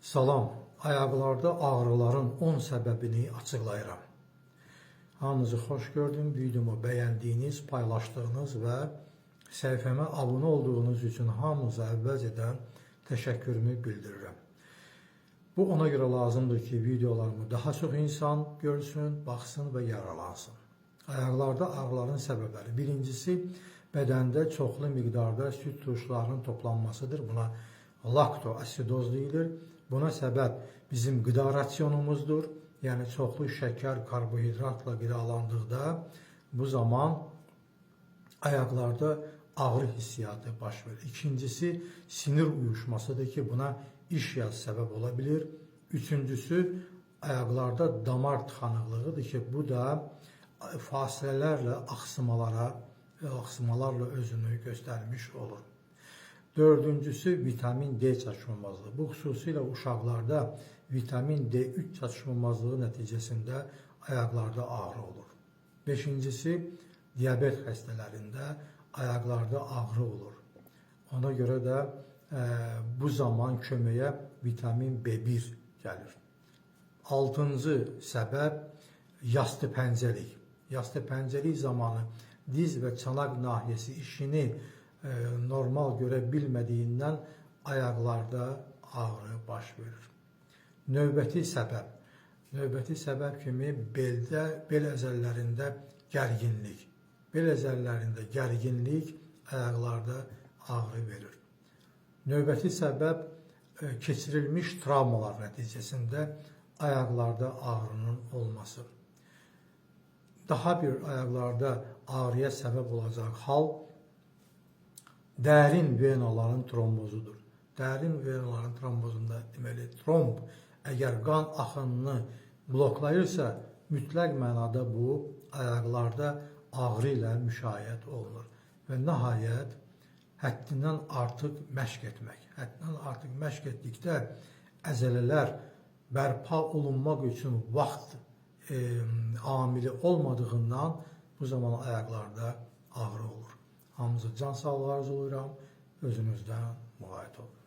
Salam, ayaqlarda ağrıların 10 səbəbini açıqlayıram. Hamınızı xoş gördüm, videomu bəyəndiyiniz, paylaşdığınız və səhifəmə abunə olduğunuz üçün hamınıza əvvəlcədən təşəkkürümü bildirirəm. Bu ona görə lazımdır ki, videolarımı daha çox insan görsün, baxsın və yararlansın. Ayaqlarda ağrıların səbəbləri. Birincisi, bədəndə çoxlu miqdarda süd turşularının toplanmasıdır. Buna laktoasidoz deyilir. Buna səbəb bizim qida rasionumuzdur. Yəni çoxlu şəkər, karbohidratla qidalandıqda bu zaman ayaqlarda ağrı hissiyatı baş verir. İkincisi, sinir uyuşmasıdır ki, buna işyaz səbəb ola bilir. Üçüncüsü, ayaqlarda damar tıxanıqlığıdır ki, bu da fasilələrlə axsımalarla özünü göstərmiş olur. Dördüncüsü, vitamin D çatışmamazlığı. Bu xüsusilə uşaqlarda vitamin D3 çatışmamazlığı nəticəsində ayaqlarda ağrı olur. Beşincisi, diabet xəstələrində ayaqlarda ağrı olur. Ona görə də bu zaman köməyə vitamin B1 gəlir. Altıncı səbəb, yastı pəncəlik. Yastı pəncəlik zamanı diz və çanaq nahiyəsi işini normal görə bilmədiyindən ayaqlarda ağrı baş verir. Növbəti səbəb kimi beldə, bel əzəllərində gərginlik. Bel əzəllərində gərginlik ayaqlarda ağrı verir. Növbəti səbəb keçirilmiş travmalar nəticəsində ayaqlarda ağrının olması. Daha bir ayaqlarda ağrıya səbəb olacaq hal dərin venaların trombozudur. Dərin venaların trombozunda deməli tromb əgər qan axınını bloklayırsa, mütləq mənada bu ayaqlarda ağrı ilə müşayiət olunur. Və nəhayət, həddindən artıq məşq etmək. Həddindən artıq məşq etdikdə əzələlər bərpa olunmaq üçün vaxt amili olmadığından bu zaman ayaqlarda ağrı olur. Hamınıza can sağlığı arzulayıram. Özünüzdən müğayət olun.